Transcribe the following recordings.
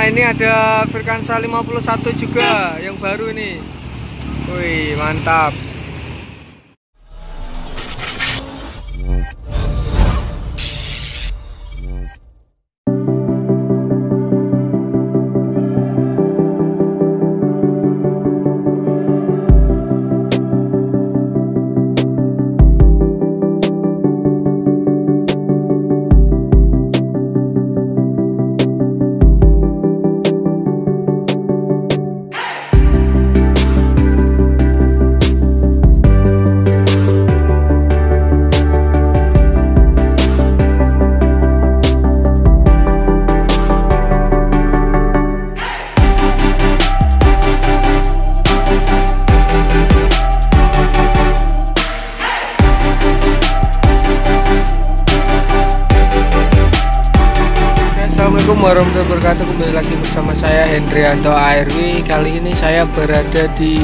Nah, ini ada Firkansa 51 juga yang baru ini. Wih, mantap. Assalamualaikum warahmatullahi wabarakatuh. Kembali lagi bersama saya Hendrianto ARW. Kali ini saya berada di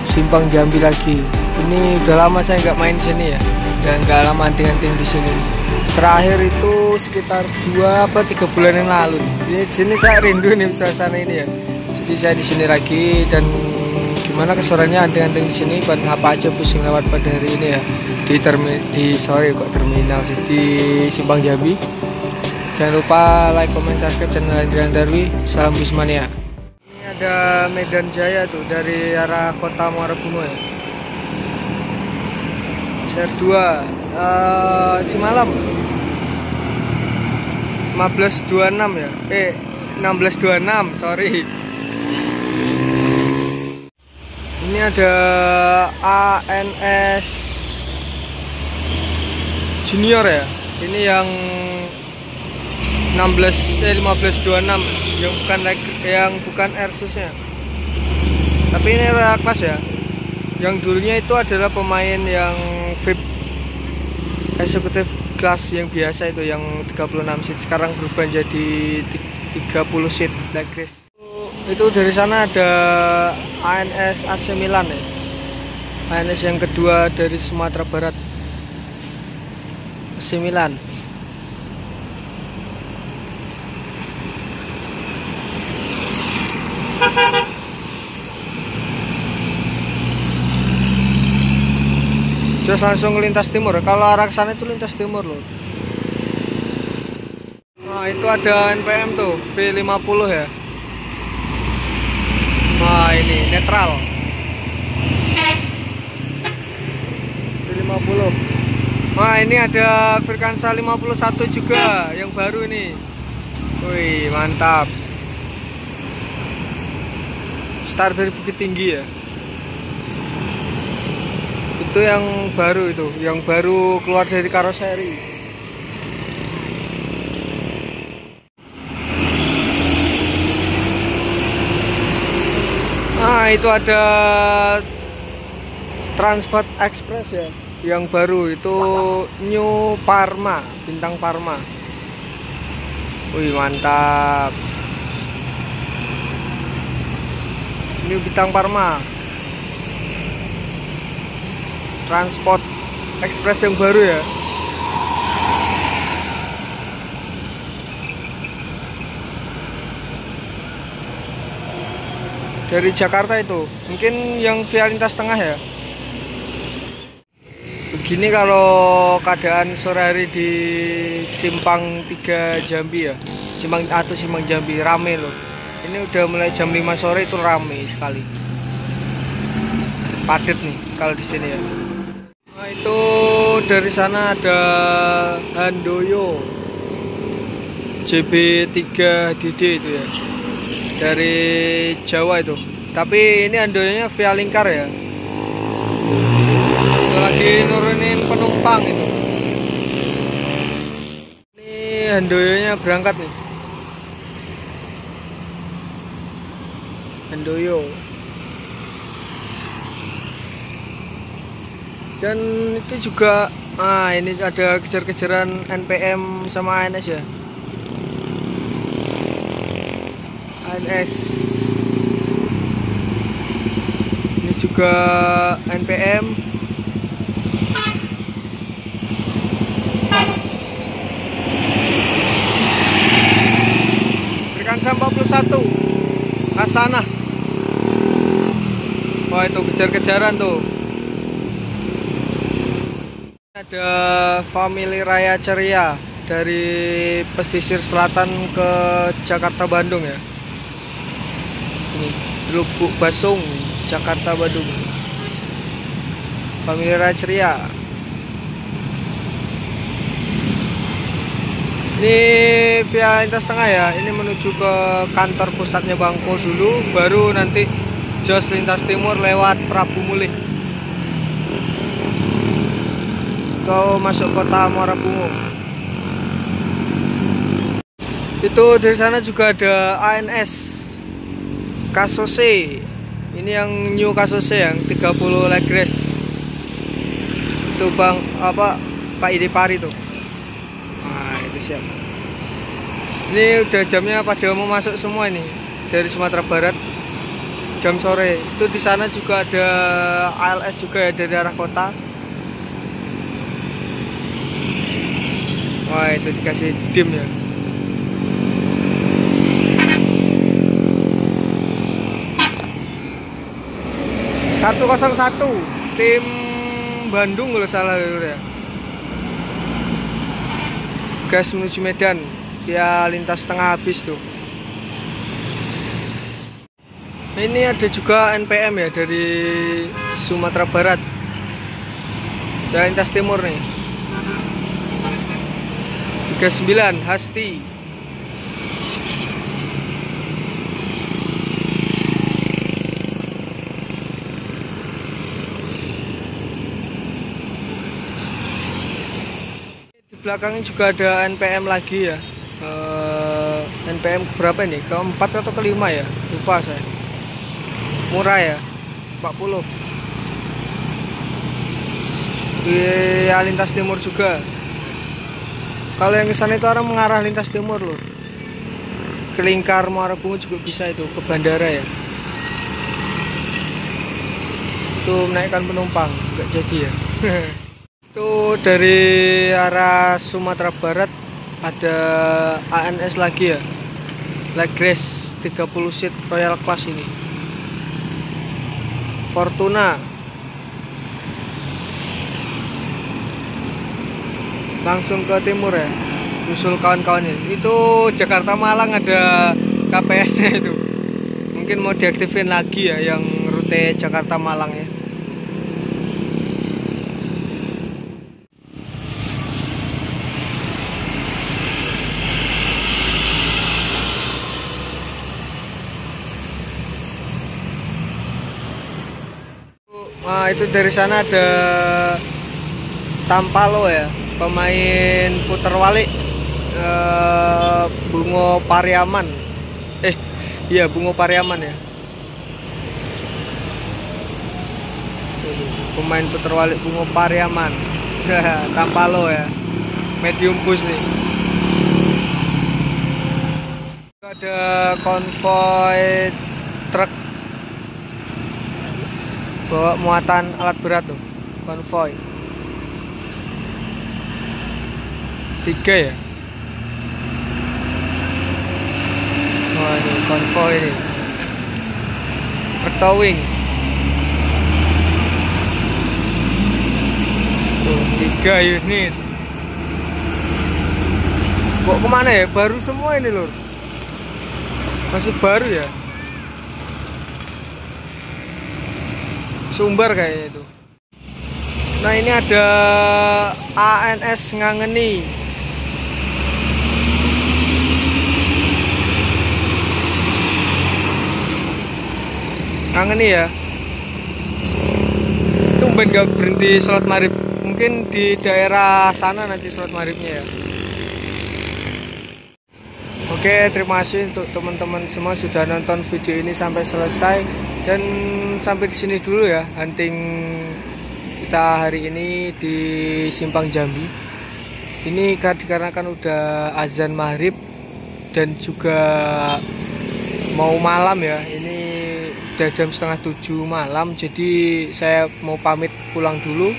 Simpang Jambi lagi. Ini udah lama saya nggak main sini ya, dan nggak lama anting-anting di sini. Terakhir itu sekitar 2-3 bulan yang lalu. Di sini saya rindu nih suasana ini ya. Jadi saya di sini lagi, dan gimana keseruannya anting-anting di sini? Buat apa aja pusing lewat pada hari ini ya? Di terminal sih, di Simpang Jambi. Jangan lupa like, comment, subscribe channel Hendrianto ARW. Salam Bismania. Ini ada Medan Jaya tuh dari arah kota Muara Bungo ya. SR2 Simalam 1526 ya. 1626, sorry. Ini ada ANS Junior ya. Ini yang 1526 yang bukan Airsus-nya. Tapi ini real kelas ya. Yang dulunya itu adalah pemain yang VIP eksekutif kelas yang biasa itu yang 36 seat, sekarang berubah jadi 30 seat like this. Itu dari sana ada ANS AC Milan ya. ANS yang kedua dari Sumatera Barat, AC Milan. Terus langsung lintas timur. Kalau arah ke sana itu lintas timur loh. Nah, itu ada NPM tuh V50 ya. Nah, ini netral V50. Nah, ini ada Firkansa 51 juga yang baru ini. Wih, mantap. Start dari Bukit Tinggi ya. Itu yang baru, itu yang baru keluar dari karoseri. Nah, itu ada Transport Express ya, yang baru itu New Parma, Bintang Parma. Wih, mantap. New Bintang Parma, Transport Express yang baru ya. Dari Jakarta itu, mungkin yang via lintas tengah ya. Begini kalau keadaan sore hari di Simpang 3 Jambi ya, Simpang Jambi rame loh. Ini udah mulai jam 5 sore itu rame sekali. Padat nih kalau di sini ya. Nah, itu dari sana ada Handoyo JB3DD itu ya. Dari Jawa itu. Tapi ini Handoyonya via Lingkar ya. Itu lagi nurunin penumpang itu. Ini Handoyonya berangkat nih. Handoyo. Dan itu juga ini ada kejar-kejaran NPM sama ANS ya. ANS ini juga NPM. Dansa 41 Asana. Wah, itu kejar-kejaran tuh. Ada family Raya Ceria dari pesisir selatan ke Jakarta Bandung ya. Ini Lubuk Basung, Jakarta Bandung. Family Raya Ceria. Ini via lintas tengah ya. Ini menuju ke kantor pusatnya Bangko dulu, baru nanti jos lintas timur lewat Prabu Mulih. Kau masuk kota Muara Bungo. Itu dari sana juga ada ANS Kasose. Ini yang new Kasose yang 30 legres. Itu Bang Pak Idipari tuh. Nah, itu siap. Ini udah jamnya pada mau masuk semua ini dari Sumatera Barat. Jam sore. Itu di sana juga ada ALS juga ya dari arah kota. Wah, itu dikasih dim ya. Satu 101 tim Bandung kalau salah ya. Gas menuju Medan via lintas tengah habis tuh. Nah, ini ada juga NPM ya dari Sumatera Barat via lintas timur nih. 39 Hasti. Di belakangnya juga ada NPM lagi ya. NPM berapa ini? Keempat atau kelima ya? Lupa saya. Murah ya, 40. Di lintas timur juga. Kalau yang kesana itu orang mengarah lintas timur loh. Ke Lingkar Muara Bungo juga bisa itu, ke bandara ya. Itu menaikkan penumpang, nggak jadi ya. Itu dari arah Sumatera Barat ada ANS lagi ya. Legres 30 seat Royal Class ini. Fortuna. Langsung ke timur ya, usul kawan-kawan ini. Itu Jakarta Malang ada KPS-nya itu. Mungkin mau diaktifin lagi ya yang rute Jakarta Malang ya. Nah, itu dari sana ada Tampalo ya, pemain puter walik Bungo Pariaman. Iya Bungo Pariaman ya. Pemain puter walik Bungo Pariaman. Tampalo ya. Medium bus nih. Ada konvoy truk bawa muatan alat berat tuh, konvoy 3 ya. Wah, ini konvoy ini truk towing tuh, 3 unit. Kok kemana ya, baru semua ini lur, masih baru ya. Sumber kayaknya itu. Nah, ini ada ANS Ngangeni. Ngangeni ya. Tumben gak berhenti sholat maghrib. Mungkin di daerah sana nanti sholat maghribnya ya. Oke, terima kasih untuk teman-teman semua sudah nonton video ini sampai selesai. Dan sampai di sini dulu ya hunting kita hari ini di Simpang Jambi. Ini dikarenakan udah azan maghrib dan juga mau malam ya. Ini udah jam 6:30 malam, jadi saya mau pamit pulang dulu.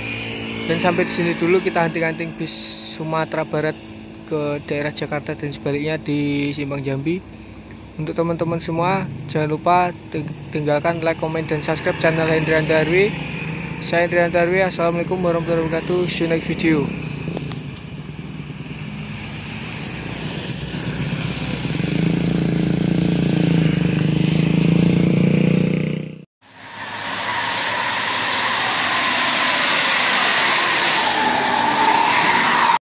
Dan sampai di sini dulu kita hunting-hunting bis Sumatera Barat ke daerah Jakarta dan sebaliknya di Simpang Jambi. Untuk teman-teman semua, jangan lupa tinggalkan like, komen, dan subscribe channel Hendrianto RW. Saya Hendrianto RW. Assalamualaikum warahmatullahi wabarakatuh. See you next video.